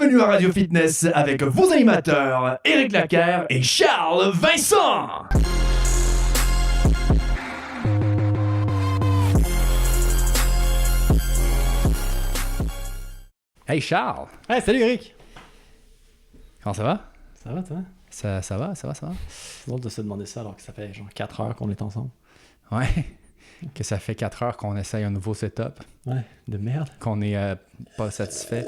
Bienvenue à Radio Fitness avec vos animateurs Éric Lacaire et Charles Vincent. Hey Charles! Hey, salut Eric! Comment ça va? Ça va, toi? Ça va. C'est drôle de se demander ça alors que ça fait genre 4 heures qu'on est ensemble. Ouais. Que ça fait 4 heures qu'on essaye un nouveau setup. Ouais, de merde. Qu'on n'est pas satisfait.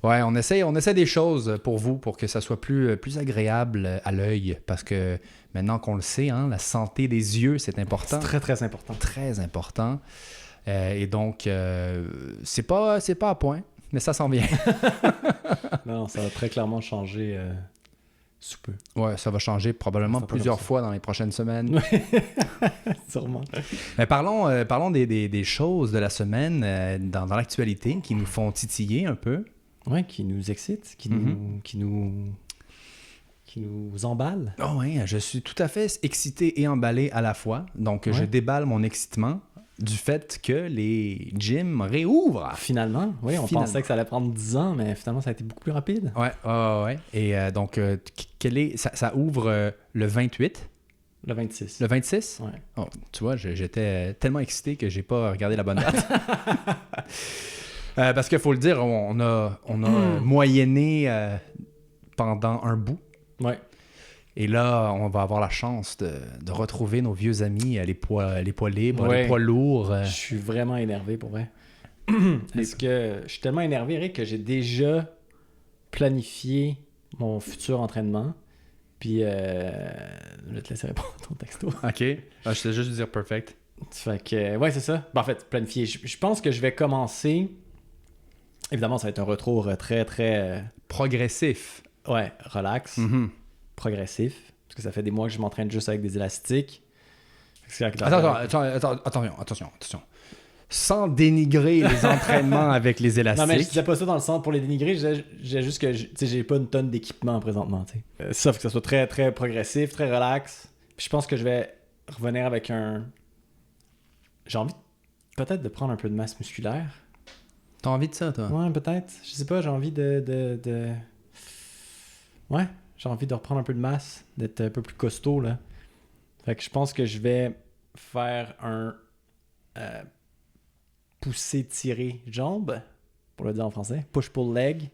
Ouais, on essaie des choses pour vous, pour que ça soit plus agréable à l'œil. Parce que maintenant qu'on le sait, hein, la santé des yeux, c'est important. C'est très, très important. Très important. Et donc, c'est pas à point, mais ça s'en vient. Non, ça va très clairement changer sous peu. Ouais, ça va changer probablement plusieurs fois dans les prochaines semaines. Sûrement. Mais parlons des choses de la semaine dans l'actualité qui nous font titiller un peu. Ouais, qui nous excite, qui nous emballe. Oh ouais, je suis tout à fait excité et emballé à la fois. Donc, je déballe mon excitement du fait que les gyms réouvrent. Finalement, oui, on pensait que ça allait prendre 10 ans, mais finalement, ça a été beaucoup plus rapide. Ouais. Et donc, ça ouvre le 28. Le 26. Le 26? Ouais. Oh, tu vois, j'étais tellement excité que j'ai pas regardé la bonne date. Parce qu'il faut le dire, on a moyenné pendant un bout. Ouais. Et là, on va avoir la chance de retrouver nos vieux amis, les poids libres, les poids lourds. Je suis vraiment énervé pour vrai. Est-ce que je suis tellement énervé, Eric, que j'ai déjà planifié mon futur entraînement. Puis, je vais te laisser répondre à ton texto. OK. Je sais juste dire perfect. Fait que, ouais, c'est ça. Ben, en fait, planifier. Je pense que je vais commencer. Évidemment, ça va être un retour très, très. Progressif. Ouais, relax. Mm-hmm. Progressif. Parce que ça fait des mois que je m'entraîne juste avec des élastiques. Attention. Sans dénigrer les entraînements avec les élastiques. Non, mais je disais pas ça dans le sens pour les dénigrer. Je disais juste que j'ai pas une tonne d'équipement présentement. Sauf que ça soit très, très progressif, très relax. Puis je pense que je vais revenir avec un. J'ai envie peut-être de prendre un peu de masse musculaire. T'as envie de ça, toi? Ouais, peut-être. Je sais pas, j'ai envie de... Ouais, j'ai envie de reprendre un peu de masse, d'être un peu plus costaud, là. Fait que je pense que je vais faire un pousser-tirer jambe, pour le dire en français. Push-pull leg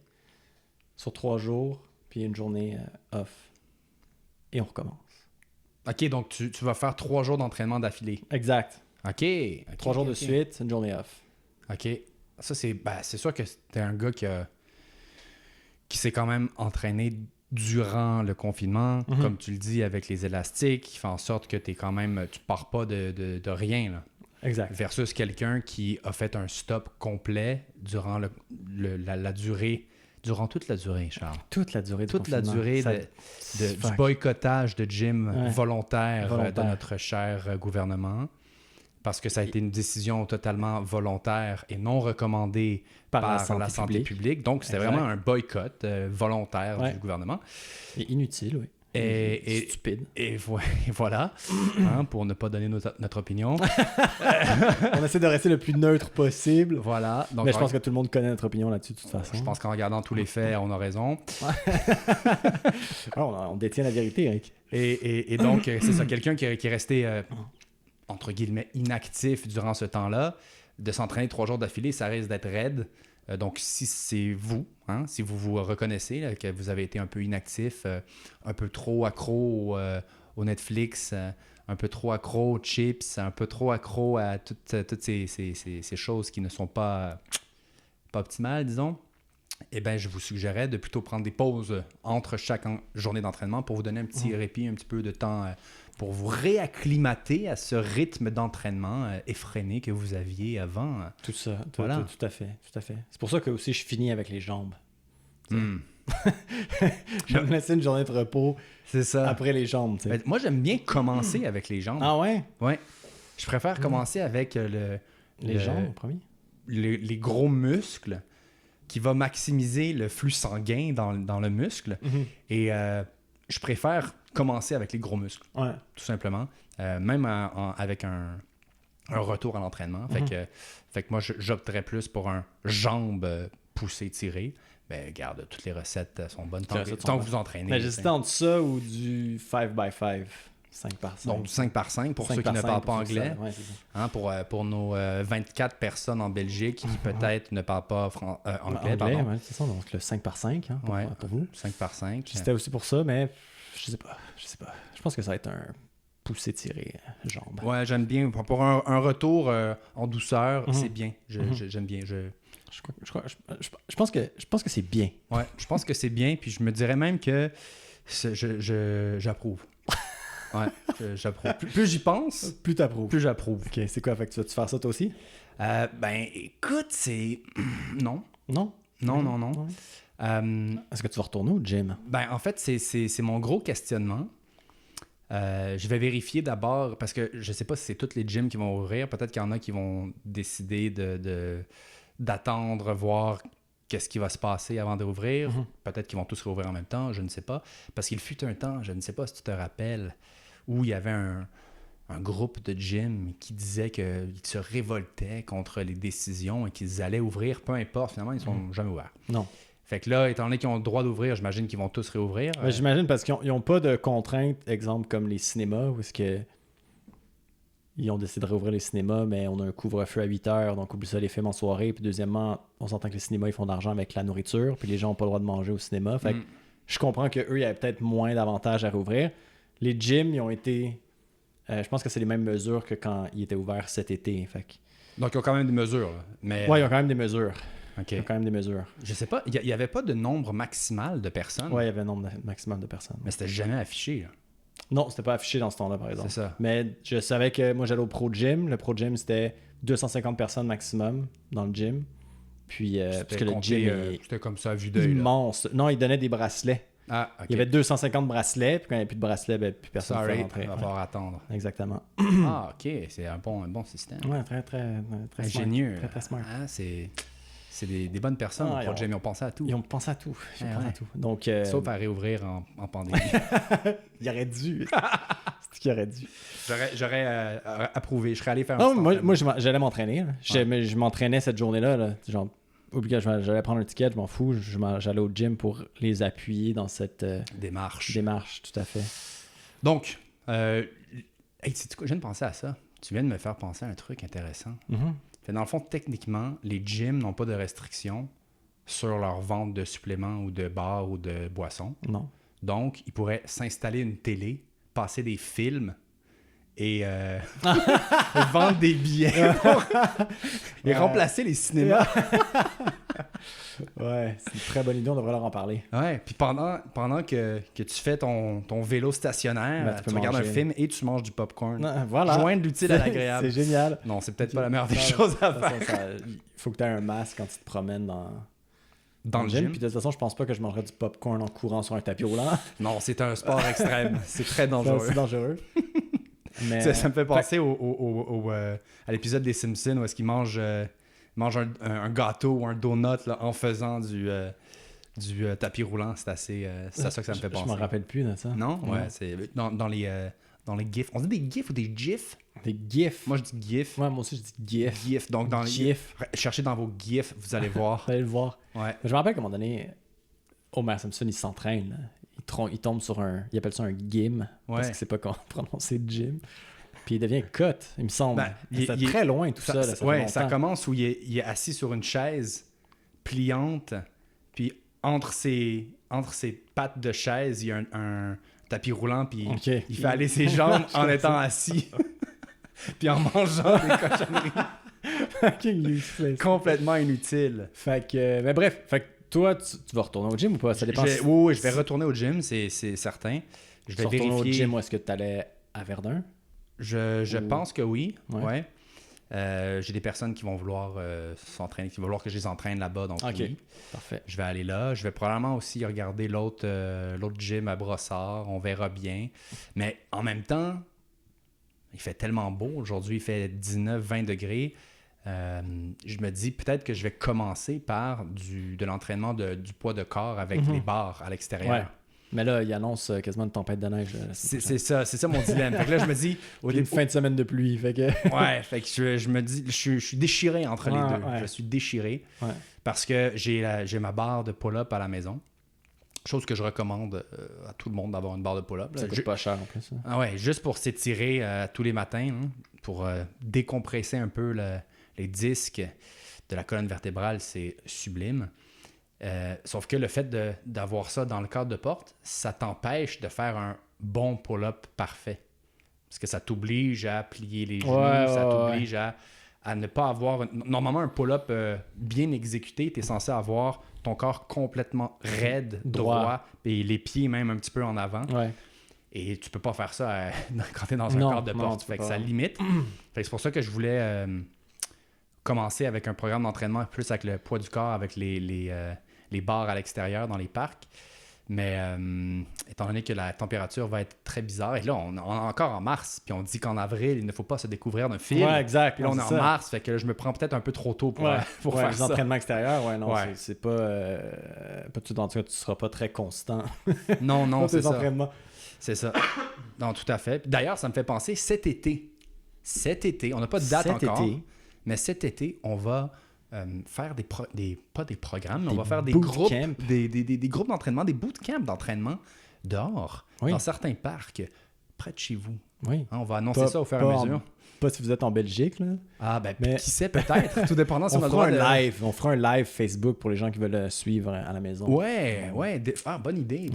sur 3 jours, puis une journée off. Et on recommence. OK, donc tu vas faire 3 jours d'entraînement d'affilée. Exact. OK. 3 jours de suite, une journée off. OK. Ça, c'est sûr que t'es un gars qui s'est quand même entraîné durant le confinement, comme tu le dis, avec les élastiques, qui fait en sorte que tu pars pas de rien, là. Exact. Versus quelqu'un qui a fait un stop complet durant la durée, durant toute la durée, Charles. Toute la durée du Toute la durée du boycottage de gym volontaire de notre cher gouvernement. Parce que ça a été une décision totalement volontaire et non recommandée par la santé publique. Donc, c'était vraiment un boycott volontaire du gouvernement. Et inutile, oui. Et stupide. Et voilà, pour ne pas donner notre opinion. On essaie de rester le plus neutre possible. Voilà. Donc, mais je pense que tout le monde connaît notre opinion là-dessus, de toute façon. Je pense qu'en regardant tous les faits, on a raison. Alors, on détient la vérité, Eric. Et donc, c'est ça, quelqu'un qui est resté... entre guillemets, inactif durant ce temps-là, de s'entraîner 3 jours d'affilée, ça risque d'être raide. Donc, si c'est vous, si vous vous reconnaissez là, que vous avez été un peu inactif, un peu trop accro au Netflix, un peu trop accro aux chips, un peu trop accro à toutes ces choses qui ne sont pas optimales, disons, eh bien, je vous suggérais de plutôt prendre des pauses entre chaque journée d'entraînement pour vous donner un petit répit, un petit peu de temps pour vous réacclimater à ce rythme d'entraînement effréné que vous aviez avant. Tout ça, voilà. Tout à fait. C'est pour ça que aussi je finis avec les jambes. Je vais me laisser une journée de repos après les jambes. Ben, moi, j'aime bien commencer avec les jambes. Ah ouais? Ouais. Je préfère commencer avec les jambes, premier? Les gros muscles qui va maximiser le flux sanguin dans le muscle. Et je préfère commencer avec les gros muscles, tout simplement. Même avec un retour à l'entraînement. Fait que moi, j'opterais plus pour un jambe poussé tiré. Ben, regarde, toutes les recettes sont bonnes Les tant recettes que sont vous vous entraînez. Mais j'hésitais entre ça ou du 5x5, 5 par 5. Donc, du 5 par 5 pour 5 ceux qui par ne 5 parlent pas pour ceux qui anglais. savent. Ouais, c'est ça. Hein, pour nos 24 personnes en Belgique qui peut-être ne parlent pas anglais. Pardon. Ouais, c'est ça. Donc, le 5 par 5 hein, Ouais. pour vous. 5 par 5. C'était aussi pour ça, mais je sais pas. Je pense que ça va être un poussé tiré jambe. Ouais, j'aime bien. Pour un retour en douceur, c'est bien. J'aime bien. Je pense que c'est bien. Ouais, je pense que c'est bien. Puis je me dirais même que j'approuve. Ouais, j'approuve. Plus j'y pense, Plus t'approuves. plus j'approuve. Ok, c'est quoi? Fait que tu vas-tu faire ça toi aussi? Ben, écoute, c'est... Non. Non? Non. Ouais. Est-ce que tu vas retourner au gym? Ben, en fait, c'est mon gros questionnement. Je vais vérifier d'abord, parce que je sais pas si c'est tous les gyms qui vont ouvrir. Peut-être qu'il y en a qui vont décider d'attendre, voir qu'est-ce qui va se passer avant d'ouvrir. Peut-être qu'ils vont tous rouvrir en même temps, je ne sais pas. Parce qu'il fut un temps, je ne sais pas si tu te rappelles, où il y avait un groupe de gym qui disait qu'ils se révoltaient contre les décisions et qu'ils allaient ouvrir, peu importe. Finalement, ils ne sont jamais ouverts. Non. Fait que là, étant donné qu'ils ont le droit d'ouvrir, j'imagine qu'ils vont tous réouvrir. Ben, j'imagine parce qu'ils n'ont pas de contraintes, exemple comme les cinémas, où est-ce que ils ont décidé de réouvrir les cinémas, mais on a un couvre-feu à 8 heures, donc oublie ça les films en soirée. Puis deuxièmement, on s'entend que les cinémas, ils font de l'argent avec la nourriture, puis les gens n'ont pas le droit de manger au cinéma. Fait que je comprends qu'eux, il y avait peut-être moins d'avantages à réouvrir. Les gyms, ils ont été... je pense que c'est les mêmes mesures que quand ils étaient ouverts cet été. Fait que... Donc, ils ont quand même des mesures. Là. Mais... Ouais, ils ont quand même des mesures. OK. Ils ont quand même des mesures. Je sais pas, il n'y avait pas de nombre maximal de personnes. Ouais, il y avait un nombre maximum de personnes. Mais c'était jamais affiché. Là. Non, c'était pas affiché dans ce temps-là, par exemple. C'est ça. Mais je savais que moi, j'allais au Pro Gym. Le Pro Gym, c'était 250 personnes maximum dans le gym. Puis, parce que le gym est c'était comme ça à vue d'œil. immense. Là. Non, ils donnaient des bracelets. Ah, OK. Il y avait 250 bracelets, puis quand il n'y avait plus de bracelets, ben, plus personne ne pouvait Sorry, rentrer. on va falloir attendre. Exactement. Ah, OK. C'est un bon système. Ouais, très Ingénieux. Smart. Très smart. Ah, c'est des bonnes personnes Ah, au Pro Gym. Ils ont pensé à tout. Ils ont pensé à tout. Ils ont pensé à tout. Donc, Sauf à réouvrir en pandémie. il aurait dû. C'est ce qu'il aurait dû. J'aurais approuvé. Je serais allé faire un Non, sport. moi j'allais m'entraîner. Je m'entraînais cette journée-là. Là. Genre, obligatoire, j'allais prendre un ticket, je m'en fous. J'allais au gym pour les appuyer dans cette démarche, tout à fait. Donc, hey, sais-tu quoi? Je viens de penser à ça. Tu viens de me faire penser à un truc intéressant. Fait, dans le fond, techniquement, les gyms n'ont pas de restrictions sur leur vente de suppléments ou de bars ou de boissons. Non. Donc, ils pourraient s'installer une télé, passer des films et vendre des billets et remplacer les cinémas. Ouais, c'est une très bonne idée, on devrait leur en parler. Ouais, puis pendant que tu fais ton vélo stationnaire, Ben, tu tu regardes un manger. film et tu manges du popcorn. Non, voilà. Joindre l'utile à l'agréable. C'est génial. Non, c'est peut-être pas la meilleure des choses à faire. Il faut que tu aies un masque quand tu te promènes Dans le gym. Puis de toute façon, je pense pas que je mangerais du popcorn en courant sur un tapis roulant. Non, c'est un sport extrême. C'est très dangereux. C'est dangereux. Mais... Ça me fait penser à l'épisode des Simpsons où est-ce qu'ils mangent un gâteau ou un donut là, en faisant du tapis roulant. C'est ça que ça me fait penser. Je m'en rappelle plus de ça. Non? Ouais, c'est dans les GIFs. On dit des GIFs ou des GIFs? Des GIFs. Moi, je dis GIF. Ouais, moi aussi, je dis GIF. GIF. Donc, dans les GIF. Cherchez dans vos GIFs, vous allez voir. Vous allez le voir. Ouais. Je me rappelle qu'à un moment donné, Homer Simpson, il s'entraîne. Là. Il tombe sur il appelle ça un gym. Parce Ouais. que c'est pas comment prononcer gym. Puis il devient cut, il me semble. Ben, c'est très loin tout ça. Là, ça fait ouais, longtemps. ça commence où il est assis sur une chaise pliante, puis entre ses pattes de chaise, il y a un tapis roulant, puis Ok. il fait aller ses jambes en étant assis, puis en mangeant des cochonneries Fucking useless. complètement inutiles. Fait que, mais bref, fait que toi, tu vas retourner au gym ou pas? Ça dépend. Oui, je vais retourner au gym, c'est certain. Je vais retourner au vérifier. gym où est-ce que tu allais à Verdun? Je pense que oui. Ouais. Ouais. J'ai des personnes qui vont vouloir s'entraîner, qui vont vouloir que je les entraîne là-bas. Donc, Ok, oui. parfait. Je vais aller là. Je vais probablement aussi regarder l'autre gym à Brossard. On verra bien. Mais en même temps, il fait tellement beau. Aujourd'hui, il fait 19-20 degrés. Je me dis peut-être que je vais commencer par de l'entraînement du poids de corps avec les barres à l'extérieur. Ouais. Mais là, il annonce quasiment une tempête de neige. C'est ça mon dilemme. Fait que là, je me dis... Une fin de semaine de pluie. Fait que... Ouais, fait que je me dis... Je suis déchiré entre les deux. Ouais. Je suis déchiré Ouais. parce que j'ai ma barre de pull-up à la maison. Chose que je recommande à tout le monde d'avoir une barre de pull-up. Là. Ça coûte pas cher en plus. Hein. Ah ouais, juste pour s'étirer tous les matins, hein, pour décompresser un peu les disques de la colonne vertébrale, c'est sublime. Sauf que le fait d'avoir ça dans le cadre de porte, ça t'empêche de faire un bon pull-up parfait. Parce que ça t'oblige à plier les genoux, ça t'oblige à ne pas avoir... Normalement, un pull-up bien exécuté, tu es censé avoir ton corps complètement raide, droit, et les pieds même un petit peu en avant. Ouais. Et tu peux pas faire ça quand tu es dans un cadre de porte. Fait que ça limite. Fait que c'est pour ça que je voulais commencer avec un programme d'entraînement plus avec le poids du corps, avec les barres à l'extérieur dans les parcs. Mais étant donné que la température va être très bizarre, et là, on est encore en mars, puis on dit qu'en avril, il ne faut pas se découvrir d'un fil. Ouais, exact. Puis là, on est en mars, fait que là, je me prends peut-être un peu trop tôt pour faire les ça. entraînements extérieurs, non, Ouais. c'est pas tout en tout cas, tu seras pas très constant. Non, c'est ça. Entraînements. C'est ça. Non, tout à fait. D'ailleurs, ça me fait penser, cet été, on n'a pas de date encore, mais cet été, on va faire pas des programmes, mais on va faire des groupes, des groupes d'entraînement, des bootcamps d'entraînement dehors, dans certains parcs, près de chez vous. Oui. Hein, on va annoncer ça au fur et à mesure. Pas si vous êtes en Belgique, là. Ah, ben, mais qui sait, peut-être, tout dépendant si on a le droit On fera un live Facebook pour les gens qui veulent suivre à la maison. Ouais. Bonne idée.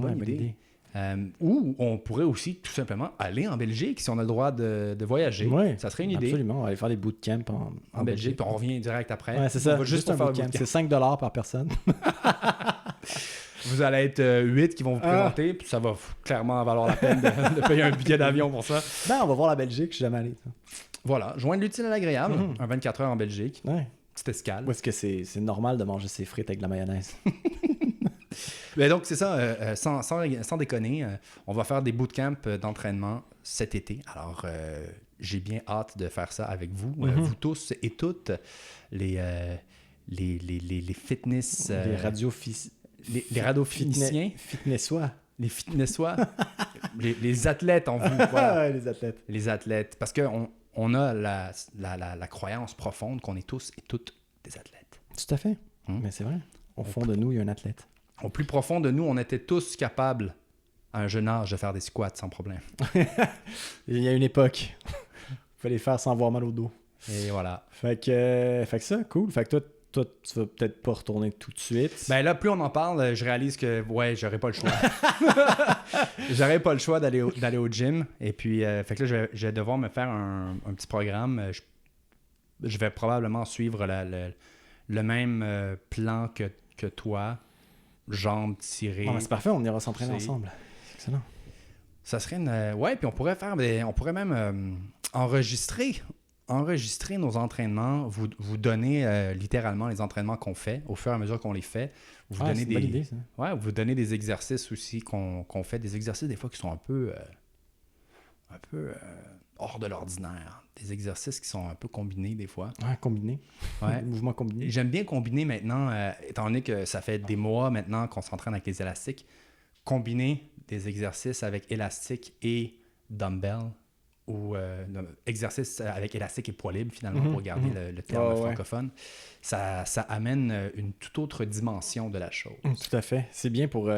Ou on pourrait aussi tout simplement aller en Belgique si on a le droit de voyager. Ouais, ça serait une idée. Absolument, on va aller faire des bootcamps en Belgique. Puis on revient direct après. Ouais, c'est ça. On va juste un faire bootcamp. C'est 5$ par personne. Vous allez être 8 qui vont vous présenter, puis ça va clairement valoir la peine de payer un billet d'avion pour ça. On va voir la Belgique, je suis jamais allé. Voilà, joindre l'utile à l'agréable, un 24 heures en Belgique, petite escale. Ou est-ce que c'est normal de manger ses frites avec de la mayonnaise? Mais donc, c'est ça, sans déconner, on va faire des bootcamps d'entraînement cet été. Alors, j'ai bien hâte de faire ça avec vous, vous tous et toutes, les fitness... les radiophysiciens. Fitnessois. Les fitnessois. les athlètes en vous. Voilà. Les athlètes. Les athlètes. Parce qu'on a la croyance profonde qu'on est tous et toutes des athlètes. Tout à fait. Mais c'est vrai. Au fond de nous, il y a un athlète. Au plus profond de nous, on était tous capables, à un jeune âge, de faire des squats sans problème. Il y a une époque. Il fallait faire sans avoir mal au dos. Et voilà. Fait que ça, cool. Fait que toi, tu vas peut-être pas retourner tout de suite. Ben là, plus on en parle, je réalise que, j'aurais pas le choix. J'aurais pas le choix d'aller au gym. Et puis, fait que là, je vais devoir me faire un petit programme. Je vais probablement suivre le même plan que toi. Jambes tirées. C'est parfait, on ira s'entraîner ensemble. C'est excellent. Ça serait une... puis on pourrait même enregistrer nos entraînements, vous donner littéralement les entraînements qu'on fait au fur et à mesure qu'on les fait. Vous c'est une bonne idée, ça. Ouais, vous donnez des exercices aussi qu'on fait, des exercices des fois qui sont un peu hors de l'ordinaire. Des exercices qui sont un peu combinés des fois. Ouais, combinés. Ouais. Des mouvements combinés. J'aime bien combiner maintenant, étant donné que ça fait des mois maintenant qu'on s'entraîne avec les élastiques, combiner des exercices avec élastique et dumbbell ou exercice avec élastique et poids libre finalement pour garder le terme francophone, ça amène une toute autre dimension de la chose. Tout à fait. C'est bien pour...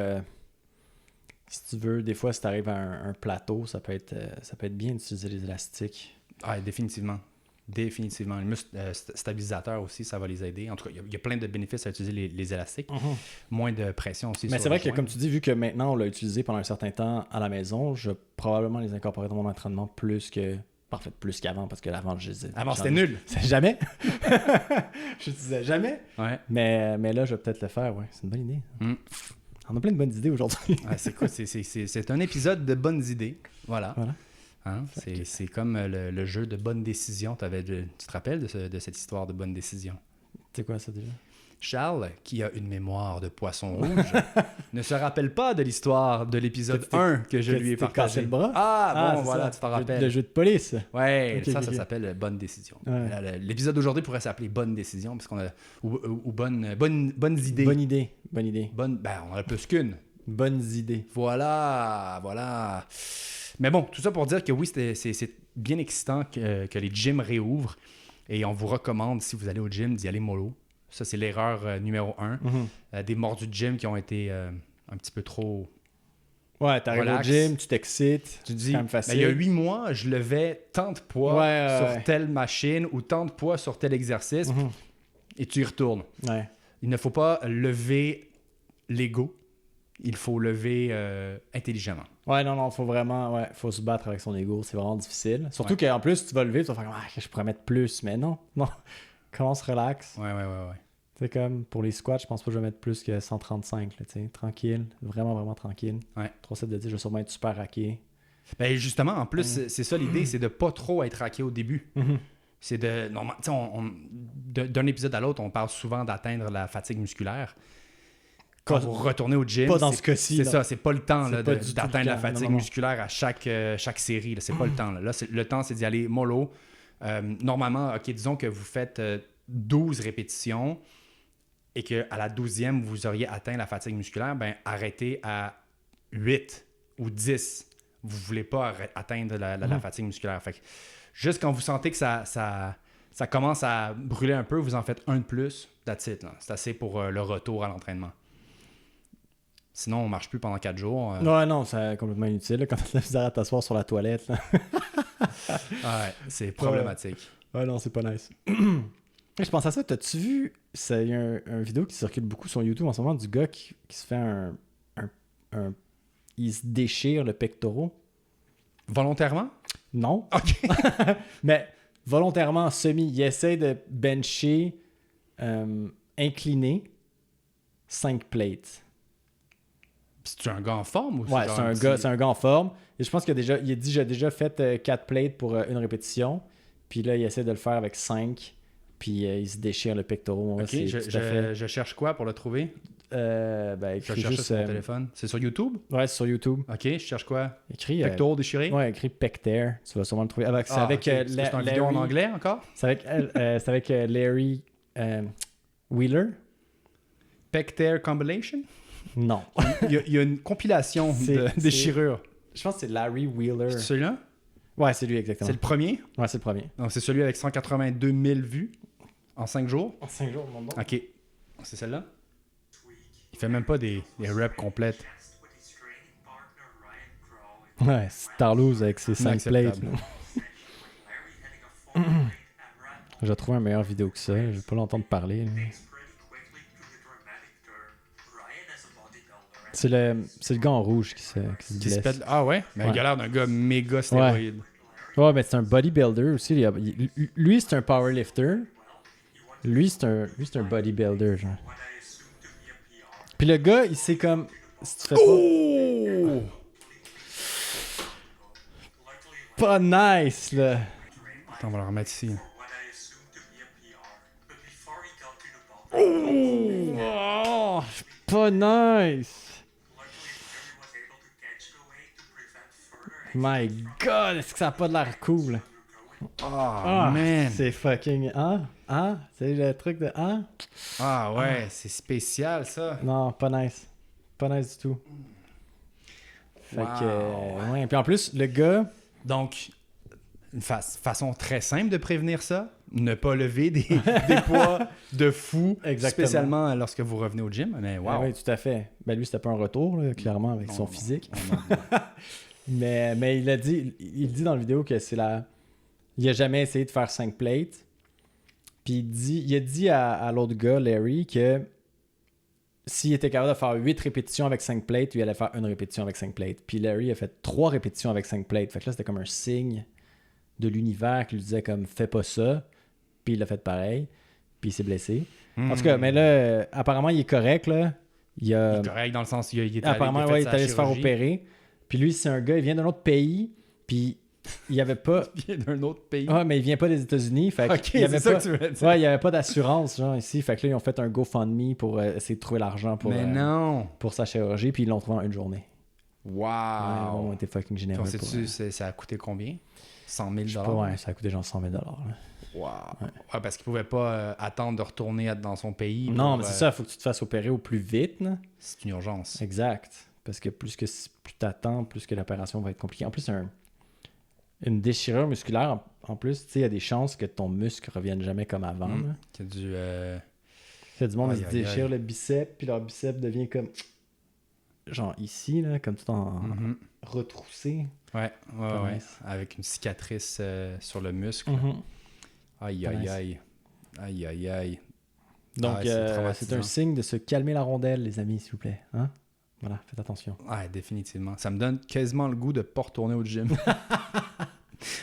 si tu veux, des fois, si tu arrives à un plateau, ça peut être bien d'utiliser les élastiques. Ah, définitivement. Définitivement. Les muscles stabilisateurs aussi, ça va les aider. En tout cas, il y a plein de bénéfices à utiliser les élastiques. Moins de pression aussi. Mais c'est vrai que, comme tu dis, vu que maintenant on l'a utilisé pendant un certain temps à la maison, je vais probablement les incorporer dans mon entraînement plus qu'avant, parce que l'avant, avant, c'était nul. C'est jamais. Je disais jamais. Ouais. Mais là, je vais peut-être le faire. Ouais. C'est une bonne idée. On a plein de bonnes idées aujourd'hui. C'est cool. C'est un épisode de bonnes idées. Voilà. Hein? C'est comme le jeu de bonnes décisions. Tu te rappelles de cette histoire de bonnes décisions? C'est quoi ça déjà? Charles, qui a une mémoire de poisson rouge, ne se rappelle pas de l'histoire de l'épisode 1 que je lui ai partagé. Le bras? Voilà, tu t'en rappelles. Le jeu de police. Ouais, ça s'appelle Bonne décision. Ouais. L'épisode d'aujourd'hui pourrait s'appeler Bonne décision, parce qu'on a ou bonnes idées. Bonne idée. On en a plus qu'une. Bonnes idées. Voilà. Mais bon, tout ça pour dire que oui, c'est bien excitant que les gyms réouvrent. Et on vous recommande, si vous allez au gym, d'y aller mollo. Ça, c'est l'erreur numéro 1. Des mordus de gym qui ont été un petit peu trop... Ouais, t'arrives au relax. gym, tu t'excites. Tu dis, c'est quand même facile. il y a 8 mois, je levais tant de poids sur telle machine ou tant de poids sur tel exercice. Et tu y retournes. Ouais. Il ne faut pas lever l'ego. Il faut lever intelligemment. Ouais, non, faut vraiment, faut se battre avec son ego, c'est vraiment difficile. Surtout qu'en plus, tu vas lever, tu vas faire je pourrais mettre plus, mais non, commence relax. Ouais. C'est comme pour les squats, je pense pas que je vais mettre plus que 135, là, tranquille, vraiment tranquille. Ouais. 3 sets de 10, je vais sûrement être super raqué. Ben justement, en plus, c'est ça l'idée, c'est de pas trop être raqué au début. C'est de... d'un épisode à l'autre, on parle souvent d'atteindre la fatigue musculaire. Quand vous retournez au gym, pas dans ce cas-ci. C'est ça, c'est pas le temps C'est là, pas du tout d'atteindre le la temps. fatigue Non. musculaire à chaque série. Là. C'est pas le temps. Là, le temps, c'est d'y aller mollo. Normalement, disons que vous faites 12 répétitions et qu'à la 12e, vous auriez atteint la fatigue musculaire, ben arrêtez à 8 ou 10. Vous voulez pas atteindre la fatigue musculaire. Fait que juste quand vous sentez que ça commence à brûler un peu, vous en faites un de plus. That's it. Là. C'est assez pour le retour à l'entraînement. Sinon, on marche plus pendant 4 jours. Ouais, non, c'est complètement inutile. Là, quand t'as la misère à t'asseoir sur la toilette. Là. Ouais, c'est problématique. Ouais, non, c'est pas nice. Je pense à ça. T'as-tu vu? Il y a un vidéo qui circule beaucoup sur YouTube en ce moment du gars qui se fait un... Il se déchire le pectoral. Volontairement? Non. OK. Mais volontairement, il essaie de bencher incliné 5 plates. C'est un gars en forme ou Ouais, c'est un gars en forme. Et je pense qu'il a dit j'ai déjà fait 4 plates pour une répétition. Puis là, il essaie de le faire avec 5. Puis il se déchire le pectoral. OK, je cherche quoi pour le trouver? Ben, Je écris cherche juste. sur mon téléphone. C'est sur YouTube? Ouais, c'est sur YouTube. OK, je cherche quoi? Écris. Pectoral déchiré? Ouais, écrit Pectare. Tu vas sûrement le trouver. C'est avec. Okay. C'est une vidéo en anglais encore? C'est avec Larry Wheeler. Pectare Compilation? Non. il y a une compilation de déchirures. Je pense que c'est Larry Wheeler. C'est celui-là? Ouais, c'est lui exactement. C'est le premier? Ouais, c'est le premier. Donc c'est celui avec 182 000 vues en 5 jours? En 5 jours, non. OK. C'est celle-là? Il fait même pas des reps complètes. Ouais, c'est Tarlouse avec ses 5 plates. J'ai trouvé une meilleure vidéo que ça. Je vais pas l'entendre parler. Là. C'est le gars en rouge qui se blesse. Ah ouais? Mais il a l'air d'un gars méga stéroïde. Ouais, mais c'est un bodybuilder aussi. Lui, c'est un powerlifter. Lui, c'est un bodybuilder, genre. Puis le gars, il sait comme... Si tu fais pas nice, là. Attends, on va le remettre ici. Oh, pas nice. My God, est-ce que ça a pas de l'air cool? Oh, man. C'est fucking... C'est le truc de... Ah ouais, c'est spécial, ça. Non, pas nice. Pas nice du tout. Fait que... ouais. Puis en plus, le gars... Donc, une façon très simple de prévenir ça, ne pas lever des poids de fou, Exactement. spécialement lorsque vous revenez au gym. Mais wow. Oui, tout à fait. Ben lui, c'était pas un retour, là, clairement, avec son physique. Non. Mais il dit dans la vidéo que c'est la... Il a jamais essayé de faire 5 plates. Puis il a dit à l'autre gars, Larry, que s'il était capable de faire 8 répétitions avec 5 plates, lui allait faire une répétition avec 5 plates. Puis Larry a fait 3 répétitions avec 5 plates. Fait que là, c'était comme un signe de l'univers qui lui disait comme fais pas ça. Puis il a fait pareil. Puis il s'est blessé. En tout cas, mais là, apparemment, il est correct, là. Il est correct dans le sens où il est apparemment, il est allé se faire opérer. Puis lui, c'est un gars, il vient d'un autre pays. Puis il n'y avait pas... Il vient d'un autre pays. Ouais, mais il vient pas des États-Unis. Fait ok, il y avait c'est pas... ça que tu veux dire. Ouais, il n'y avait pas d'assurance, genre, ici. Fait que là, ils ont fait un GoFundMe pour essayer de trouver l'argent pour, Mais non! pour sa chirurgie. Puis ils l'ont trouvé en une journée. Wow! Ouais, ils ont été fucking généreux. Donc, ça a coûté combien? 100 000 ouais, ça a coûté genre 100 000 là. Wow! Ouais, parce qu'il pouvait pas attendre de retourner dans son pays. Non, mais c'est ça. Il faut que tu te fasses opérer au plus vite. Là. C'est une urgence. Exact. Parce que plus t'attends, plus que l'opération va être compliquée. En plus, une déchirure musculaire, en plus, tu sais, il y a des chances que ton muscle revienne jamais comme avant. Là. Qu'il y a du... Il y a du monde qui se déchire le biceps, puis leur biceps devient comme... Genre ici, là, comme tout en retroussé. Ouais. Avec une cicatrice sur le muscle. Aïe. Donc, c'est un signe de se calmer la rondelle, les amis, s'il vous plaît. Hein? Voilà, faites attention. Ouais, définitivement. Ça me donne quasiment le goût de ne pas retourner au gym.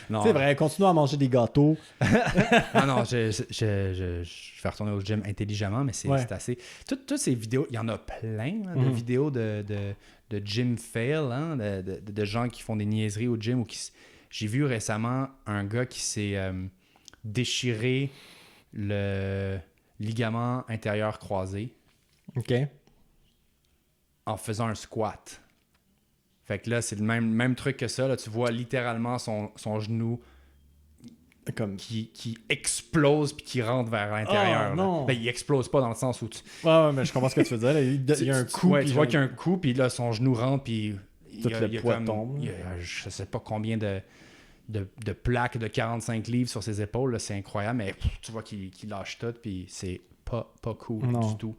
C'est vrai, continuons à manger des gâteaux. Non, je vais retourner au gym intelligemment, mais c'est assez... Toutes ces vidéos, il y en a plein de vidéos de gym fail, hein, de gens qui font des niaiseries au gym. J'ai vu récemment un gars qui s'est déchiré le ligament intérieur croisé. OK. En faisant un squat. Fait que là, c'est le même truc que ça. Là, tu vois littéralement son genou comme qui explose puis qui rentre vers l'intérieur. Non. Ben, il explose pas dans le sens où tu... Ouais, mais je comprends ce que tu veux dire. Là. Il y a un coup. Ouais, tu vois qu'il y a un coup, puis là, son genou rentre, puis... Tout le poids tombe. Il y a, je sais pas combien de plaques de 45 livres sur ses épaules. Là, c'est incroyable, mais tu vois qu'il lâche tout, puis c'est pas cool du tout.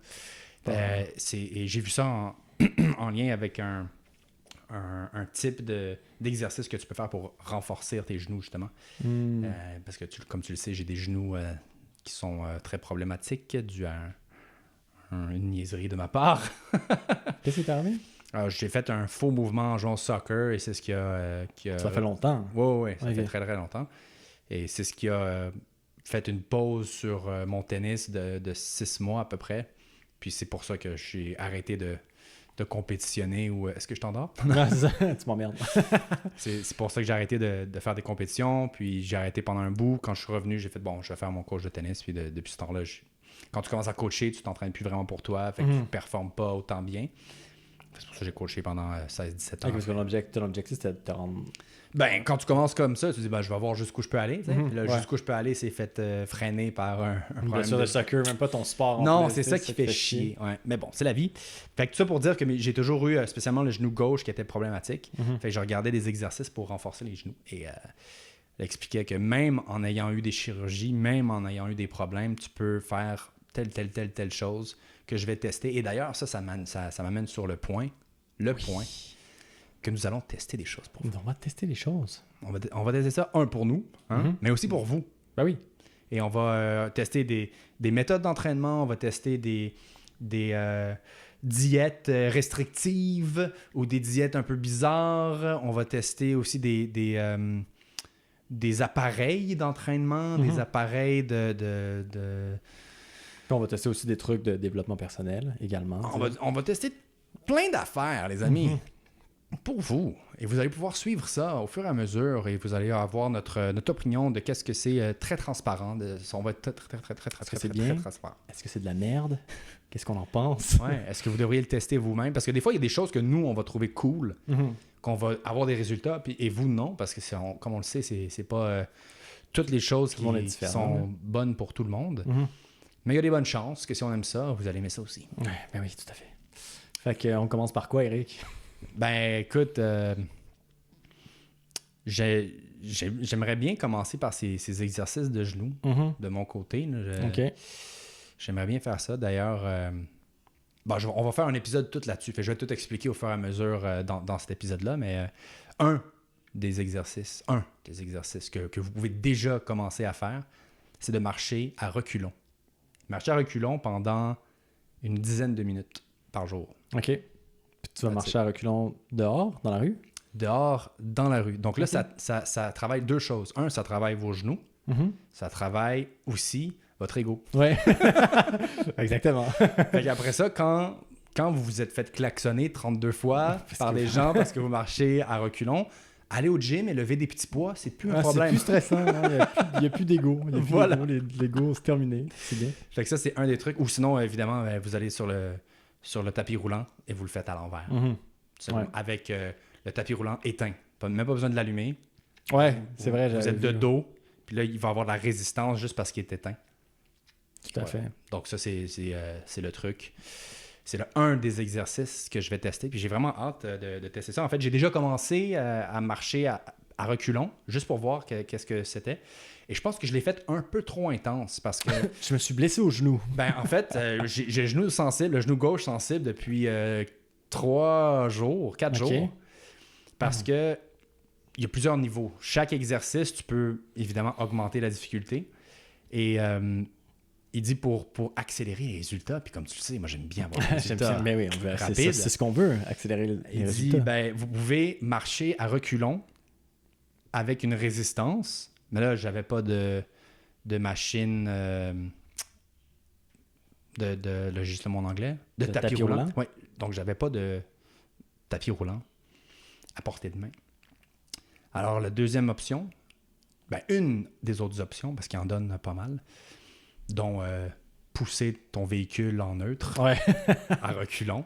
Et j'ai vu ça en lien avec un type d'exercice que tu peux faire pour renforcer tes genoux, justement. Parce que, comme tu le sais, j'ai des genoux qui sont très problématiques dû à une niaiserie de ma part. Qu'est-ce qui t'est arrivé? J'ai fait un faux mouvement en jouant au soccer et c'est ce qui a... Ça fait longtemps. Oui, ça fait très, très longtemps. Et c'est ce qui a fait une pause sur mon tennis de 6 mois à peu près. Puis c'est pour ça que j'ai arrêté de compétitionner ou... Est-ce que je t'endors? Tu m'emmerdes. C'est pour ça que j'ai arrêté de faire des compétitions. Puis j'ai arrêté pendant un bout. Quand je suis revenu, j'ai fait, bon, je vais faire mon coach de tennis. Puis depuis ce temps-là, quand tu commences à coacher, tu t'entraînes plus vraiment pour toi. Fait que tu ne performes pas autant bien. C'est pour ça que j'ai coaché pendant 16-17 ans. Parce que ton objectif, c'était de te rendre... Ben, quand tu commences comme ça, tu dis, je vais voir jusqu'où je peux aller. Puis là, jusqu'où je peux aller, c'est fait freiner par un problème de soccer, même pas ton sport. Non, c'est ça qui fait chier. Ouais. Mais bon, c'est la vie. Fait que tout ça pour dire que j'ai toujours eu spécialement le genou gauche qui était problématique. Fait que je regardais des exercices pour renforcer les genoux. Et elle expliquait que même en ayant eu des chirurgies, même en ayant eu des problèmes, tu peux faire telle chose que je vais tester. Et d'ailleurs, ça m'amène sur le point que nous allons tester des choses pour vous. On va tester des choses. On va tester ça, pour nous, mais aussi pour vous. Ben oui. Et on va tester des méthodes d'entraînement, on va tester des diètes restrictives ou des diètes un peu bizarres. On va tester aussi des appareils d'entraînement, des appareils de... Puis on va tester aussi des trucs de développement personnel également. On va tester plein d'affaires, les amis, pour vous. Et vous allez pouvoir suivre ça au fur et à mesure et vous allez avoir notre opinion de qu'est-ce que c'est très transparent. On va être très transparent. Est-ce que c'est de la merde? Qu'est-ce qu'on en pense? Ouais. Est-ce que vous devriez le tester vous-même? Parce que des fois, il y a des choses que nous, on va trouver cool, qu'on va avoir des résultats, et vous, non, parce que comme on le sait, c'est pas toutes les choses qui sont bonnes pour tout le monde. Mais il y a des bonnes chances que si on aime ça, vous allez aimer ça aussi. Ouais, ben oui, tout à fait. Fait qu'on commence par quoi, Eric? Ben, écoute, j'aimerais bien commencer par ces exercices de genoux de mon côté. Là, j'aimerais bien faire ça. D'ailleurs, on va faire un épisode tout là-dessus. Je vais tout expliquer au fur et à mesure dans cet épisode-là. Mais un des exercices que vous pouvez déjà commencer à faire, c'est de marcher à reculons. Marcher à reculons pendant une dizaine de minutes par jour. OK. Puis tu vas marcher à reculons dehors, dans la rue? Dehors, dans la rue. Donc là, ça travaille deux choses. Un, ça travaille vos genoux. Ça travaille aussi votre ego. Oui. Exactement. Fait qu'après ça, quand vous vous êtes fait klaxonner 32 fois par des gens parce que vous marchez à reculons, aller au gym et lever des petits poids, c'est plus un problème. C'est plus stressant. Il n'y a plus d'ego. Voilà. L'ego, c'est terminé. C'est bien. Fait que ça, c'est un des trucs. Ou sinon, évidemment, vous allez sur le tapis roulant et vous le faites à l'envers. Avec le tapis roulant éteint. Même pas besoin de l'allumer. Ouais, c'est vrai. Vous êtes de dos, puis là, il va avoir de la résistance juste parce qu'il est éteint. Tout à fait. Donc ça, c'est le truc. c'est un des exercices que je vais tester. Puis j'ai vraiment hâte de tester ça. En fait, j'ai déjà commencé à marcher à reculons, juste pour voir qu'est-ce que c'était. Et je pense que je l'ai fait un peu trop intense parce que... Je me suis blessé au genou. Ben, en fait, j'ai le genou sensible, le genou gauche sensible depuis 4 jours. Parce que il y a plusieurs niveaux. Chaque exercice, tu peux évidemment augmenter la difficulté. Et il dit pour accélérer les résultats, puis comme tu le sais, moi j'aime bien avoir des résultats mais oui, rapides. C'est ce qu'on veut, accélérer les Il résultats. dit, ben, vous pouvez marcher à reculons avec une résistance. Mais là, j'avais pas de machine de juste le mot en anglais. De tapis roulant. Oui. Donc, j'avais pas de tapis roulant à portée de main. Alors, la deuxième option, ben, une des autres options, parce qu'il en donne pas mal, dont pousser ton véhicule en neutre à reculons.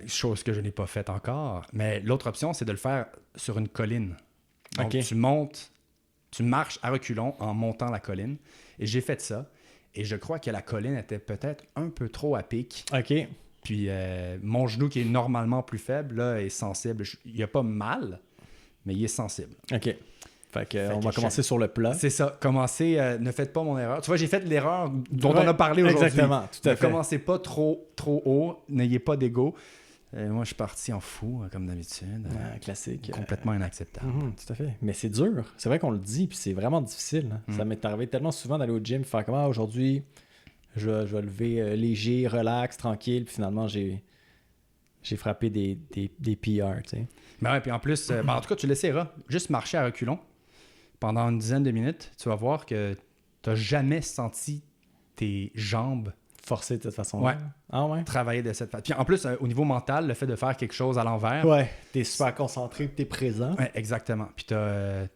Chose que je n'ai pas faite encore. Mais l'autre option, c'est de le faire sur une colline. Donc, tu marches à reculons en montant la colline. Et j'ai fait ça. Et je crois que la colline était peut-être un peu trop à pic. OK. Puis mon genou, qui est normalement plus faible, là, est sensible. Il a pas mal, mais il est sensible. OK. Fait que on va commencer sur le plat. C'est ça. Commencez, ne faites pas mon erreur. Tu vois, j'ai fait l'erreur dont on a parlé aujourd'hui. Exactement, tout à fait. Ne commencez pas trop haut. N'ayez pas d'ego. Moi, je suis parti en fou, comme d'habitude. Classique. Complètement inacceptable. Tout à fait. Mais c'est dur. C'est vrai qu'on le dit, puis c'est vraiment difficile. Hein. Ça m'est arrivé tellement souvent d'aller au gym et faire comment aujourd'hui, je vais lever léger, relax, tranquille. Puis finalement, j'ai frappé des PR, tu sais. Ben ouais, puis en plus, en tout cas, tu l'essaieras. Juste marcher à reculons pendant une dizaine de minutes. Tu vas voir que tu n'as jamais senti tes jambes forcé de cette façon. Ouais. Ah ouais? Travailler de cette façon. Puis en plus, au niveau mental, le fait de faire quelque chose à l'envers. Ouais. T'es super concentré, t'es présent. Ouais, exactement. Puis t'as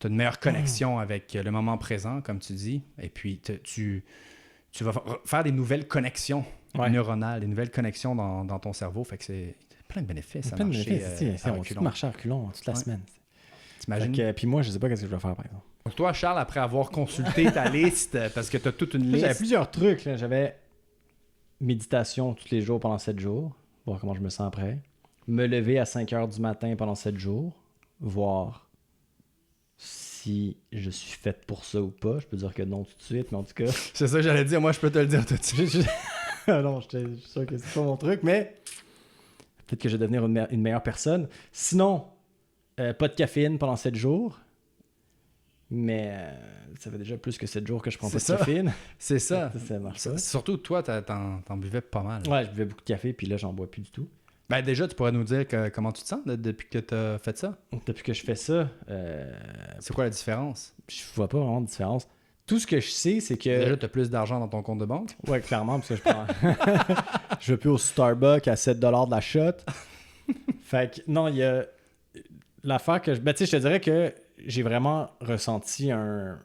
une meilleure connexion avec le moment présent, comme tu dis. Et puis tu vas faire des nouvelles connexions neuronales, des nouvelles connexions dans ton cerveau. Fait que c'est plein de bénéfices. Plein de bénéfices. On peut marcher à reculons toute la semaine. T'imagines? Puis moi, je sais pas qu'est-ce que je vais faire, par exemple. Donc toi, Charles, après avoir consulté ta liste, parce que tu as toute une liste... J'avais plusieurs trucs. Là. J'avais méditation tous les jours pendant 7 jours, voir comment je me sens après. Me lever à 5 heures du matin pendant 7 jours, voir si je suis faite pour ça ou pas. Je peux dire que non tout de suite, mais en tout cas... C'est ça que j'allais dire. Moi, je peux te le dire tout de suite. Non, je suis sûr que c'est pas mon truc, mais peut-être que je vais devenir une meilleure personne. Sinon, pas de caféine pendant 7 jours. Mais ça fait déjà plus que 7 jours que je prends pas de caféine. C'est ça. Ça marche pas. Surtout, toi, t'en buvais pas mal. Ouais, je buvais beaucoup de café, puis là, j'en bois plus du tout. Ben déjà, tu pourrais nous dire comment tu te sens depuis que tu as fait ça? Depuis que je fais ça... c'est quoi la différence? Je vois pas vraiment de différence. Tout ce que je sais, c'est que... Déjà, tu as plus d'argent dans ton compte de banque? Ouais, clairement, parce que je prends... je vais plus au Starbucks à 7$ de la shot. Fait que, non, il y a... L'affaire que je... Ben, tu sais, je te dirais que j'ai vraiment ressenti un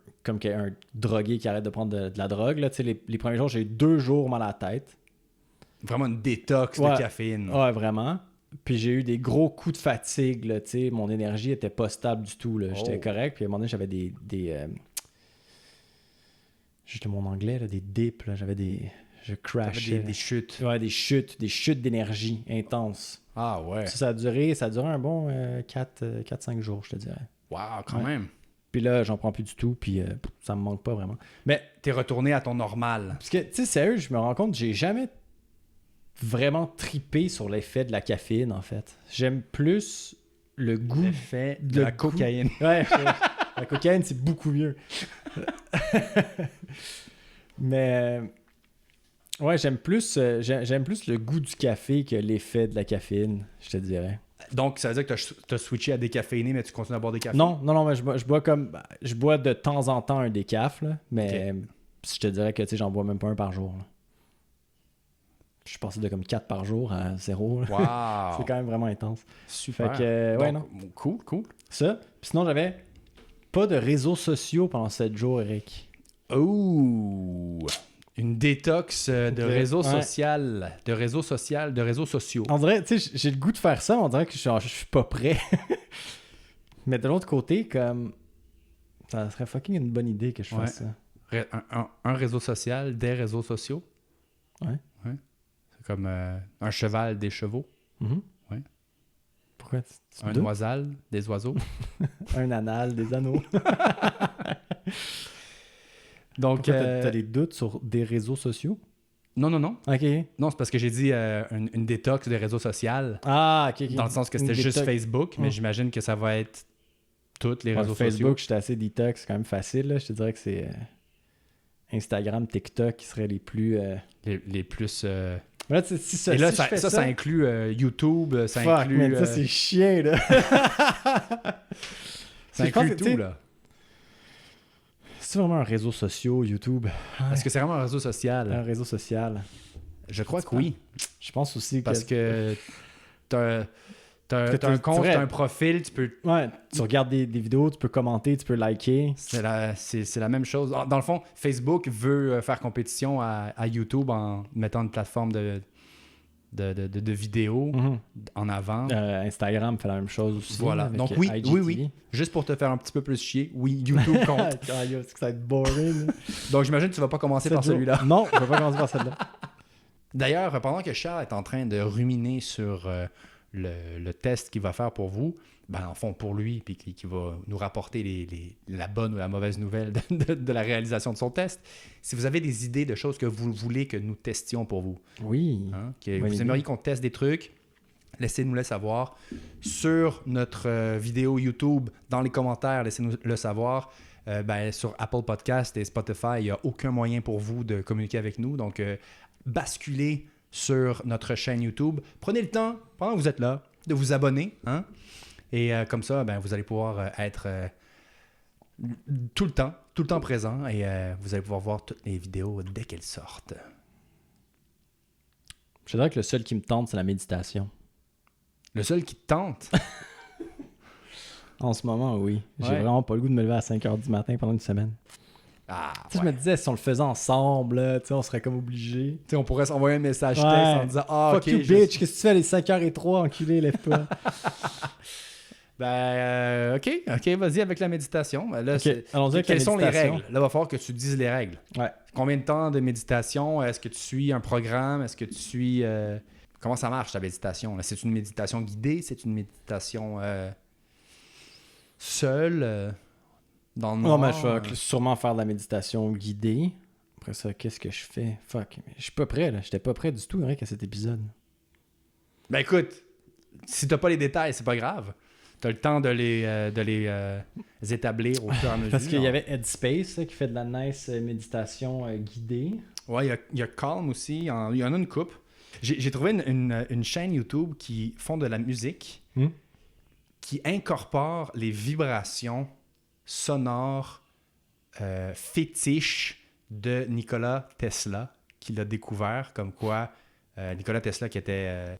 drogué qui arrête de prendre de la drogue. Là. Tu sais, les premiers jours, j'ai eu 2 jours mal à la tête. Vraiment une détox de caféine. Ouais, vraiment. Puis j'ai eu des gros coups de fatigue. Là, tu sais, mon énergie était pas stable du tout. Là. J'étais correct. Puis à un moment donné, j'avais des juste mon anglais, là, des dips. Là. J'avais des... Je crashais. Des chutes. Ouais, des chutes d'énergie intenses. Ah ouais. Ça a duré un bon 4-5 jours, je te dirais. Wow, quand même. Puis là, j'en prends plus du tout, puis ça me manque pas vraiment. Mais t'es retourné à ton normal. Parce que, tu sais, sérieux, je me rends compte, j'ai jamais vraiment tripé sur l'effet de la caféine, en fait. J'aime plus le goût... L'effet de la cocaïne. Ouais, la cocaïne, c'est beaucoup mieux. Mais... ouais, j'aime plus le goût du café que l'effet de la caféine, je te dirais. Donc, ça veut dire que tu as switché à décaféiné, mais tu continues à boire des cafés? Non, mais je bois de temps en temps un décaf, là, mais je te dirais que j'en bois même pas un par jour. Là. Je suis passé de comme 4 par jour à 0. Wow. C'est quand même vraiment intense. Super. Fait que, ouais, donc, non. Cool. Ça. Puis sinon, j'avais pas de réseaux sociaux pendant 7 jours, Eric. Oh! Une détox de réseaux sociaux. On dirait, tu sais, j'ai le goût de faire ça, mais on dirait que je suis pas prêt. Mais de l'autre côté, comme ça serait fucking une bonne idée que je fasse ça. Un réseau social, des réseaux sociaux. Ouais. C'est comme un cheval, des chevaux. Mhm. Ouais. Pourquoi? Un oisal, des oiseaux. Un anal, des anneaux. Donc, Pourquoi t'as des doutes sur des réseaux sociaux? non. OK. Non, c'est parce que j'ai dit une détox des réseaux sociaux. Ah, OK. Dans le sens que c'était juste Facebook, mais j'imagine que ça va être tous les réseaux sociaux. Facebook, j'étais assez detox, c'est quand même facile. Là. Je te dirais que c'est Instagram, TikTok qui seraient les plus... Les plus... Là, si Et là, si je fais ça inclut YouTube, ça Fuck, inclut... man, ça, c'est chiant, là. ça Je pense inclut que, tu sais, tout, là. C'est vraiment un réseau social, YouTube. Est-ce que c'est vraiment un réseau social? Un réseau social. Je crois que oui. Je pense aussi que... Parce que t'as Que un tu compte, devrais- t'as un profil, tu peux... Ouais, tu regardes des vidéos, tu peux commenter, tu peux liker. C'est la même chose. Dans le fond, Facebook veut faire compétition à YouTube en mettant une plateforme de vidéos Mhm. en avant. Instagram fait la même chose aussi. Voilà. avec Donc oui, IGTV. oui. Juste pour te faire un petit peu plus chier, oui, YouTube compte. Ah, yo, c'est que ça va être boring. Donc j'imagine que tu vas pas commencer par celui-là. Non, je vais pas commencer par celle-là. D'ailleurs, pendant que Charles est en train de ruminer sur le test qu'il va faire pour vous, ben, en fond, pour lui, puis qui va nous rapporter la bonne ou la mauvaise nouvelle de la réalisation de son test, si vous avez des idées de choses que vous voulez que nous testions pour vous, Oui. hein, que Bonne vous idée. aimeriez qu'on teste des trucs, laissez-nous le savoir sur notre vidéo YouTube, dans les commentaires, laissez-nous le savoir. Sur Apple Podcast et Spotify, il n'y a aucun moyen pour vous de communiquer avec nous. Donc, basculez sur notre chaîne YouTube. Prenez le temps, pendant que vous êtes là, de vous abonner. Hein? Et comme ça, vous allez pouvoir être tout le temps présent et vous allez pouvoir voir toutes les vidéos dès qu'elles sortent. Je dirais que le seul qui me tente, c'est la méditation. Le seul qui tente, En ce moment, oui. J'ai Ouais. vraiment pas le goût de me lever à 5h du matin pendant une semaine. Tu sais, je me disais, si on le faisait ensemble, là, tu sais, on serait comme obligés. Tu sais, on pourrait s'envoyer un message Ouais. texte en disant « Ah, Fuck ok, you, bitch, qu'est-ce que tu fais à les 5h03, enculé, lève-pas. OK, vas-y avec la méditation. Ben là, Ok, allons-y avec la quelles sont les méditation. règles? Là, il va falloir que tu dises les règles. Ouais. Combien de temps de méditation? Est-ce que tu suis un programme? Est-ce que tu suis... Comment ça marche, ta méditation? Là? C'est une méditation guidée? C'est une méditation seule? Dans le Non, noir? mais je vais sûrement faire de la méditation guidée. Après ça, qu'est-ce que je fais? Fuck, mais je suis pas prêt, là. J'étais pas prêt du tout, rien qu'à cet épisode. Ben écoute, si t'as pas les détails, c'est pas grave. T'as le temps de les établir au fur et à mesure. Parce qu'il y avait Headspace là, qui fait de la nice méditation guidée. Ouais, il y a Calm aussi. Il y en a une coupe. J'ai trouvé une chaîne YouTube qui font de la musique qui incorpore les vibrations sonores fétiches de Nikola Tesla, qui l'a découvert, comme quoi Nikola Tesla qui était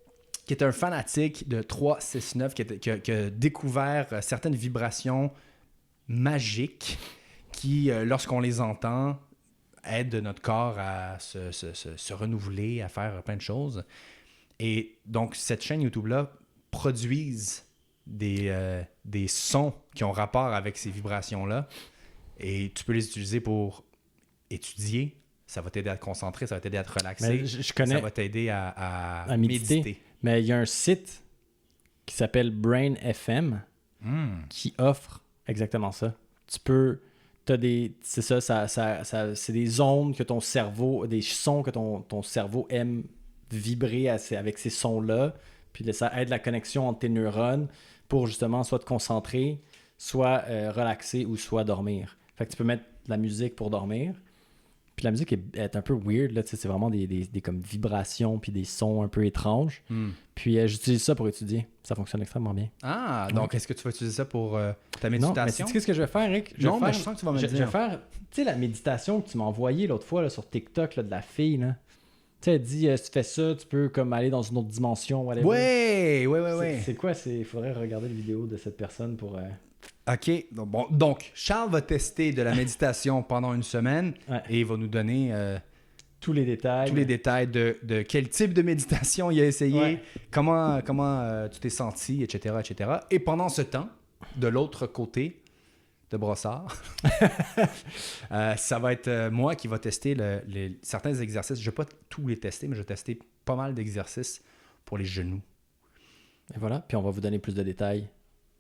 un fanatique de 369, qui a découvert certaines vibrations magiques qui, lorsqu'on les entend, aident notre corps à se renouveler, à faire plein de choses. Et donc, cette chaîne YouTube-là produise des sons qui ont rapport avec ces vibrations-là. Et tu peux les utiliser pour étudier. Ça va t'aider à te concentrer, ça va t'aider à te relaxer. Mais je connais ça va t'aider à méditer. méditer. Mais il y a un site qui s'appelle Brain FM qui offre exactement ça. Tu peux... C'est ça, c'est des ondes que ton cerveau... Des sons que ton cerveau aime vibrer avec ces sons-là. Puis ça aide la connexion entre tes neurones pour justement soit te concentrer, soit relaxer ou soit dormir. Fait que tu peux mettre de la musique pour dormir. Puis la musique est un peu weird, là, c'est vraiment des comme vibrations puis des sons un peu étranges. Puis j'utilise ça pour étudier. Ça fonctionne extrêmement bien. Ah, donc est-ce que tu vas utiliser ça pour ta Non, méditation? mais sais-tu qu'est-ce que je vais faire, Rick? Non, mais je sens que tu vas me je dire. vais faire, tu sais, la méditation que tu m'as envoyée l'autre fois là, sur TikTok là, de la fille, là. Tu sais, elle dit, si tu fais ça, tu peux comme aller dans une autre dimension, whatever. Ouais. C'est quoi? Il faudrait regarder la vidéo de cette personne pour... OK. Donc, Charles va tester de la méditation pendant une semaine et il va nous donner tous les détails. de quel type de méditation il a essayé, comment tu t'es senti, etc., etc. Et pendant ce temps, de l'autre côté de brossard. Ça va être moi qui va tester certains exercices. Je ne vais pas tous les tester, mais je vais tester pas mal d'exercices pour les genoux. Et voilà, puis on va vous donner plus de détails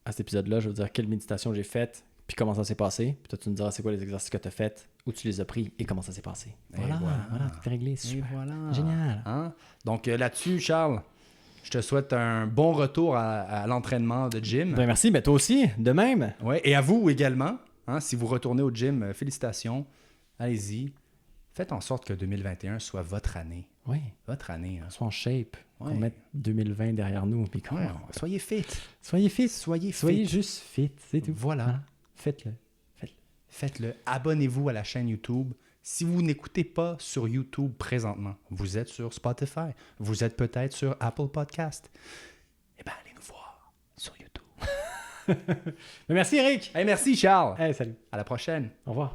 à cet épisode-là. Je vais vous dire quelle méditation j'ai faite, puis comment ça s'est passé. Puis toi, tu nous diras c'est quoi les exercices que tu as faits, où tu les as pris et comment ça s'est passé. Voilà, tout est réglé. Super. Voilà. Génial. Hein? Donc là-dessus, Charles, je te souhaite un bon retour à l'entraînement de gym. Ben merci, mais toi aussi, de même. Ouais, et à vous également. Hein, si vous retournez au gym, félicitations. Allez-y. Faites en sorte que 2021 soit votre année. Oui. Votre année. Hein. Soit en shape. Ouais. Qu'on mette 2020 derrière nous. Puis Ouais, soyez fit. Soyez fit. Soyez juste fit. C'est tout. Voilà. Faites-le. Faites-le. Abonnez-vous à la chaîne YouTube. Si vous n'écoutez pas sur YouTube présentement, vous êtes sur Spotify, vous êtes peut-être sur Apple Podcast. Eh bien, allez nous voir sur YouTube. Mais merci, Eric. Hey, merci, Charles. Hey, salut. À la prochaine. Au revoir.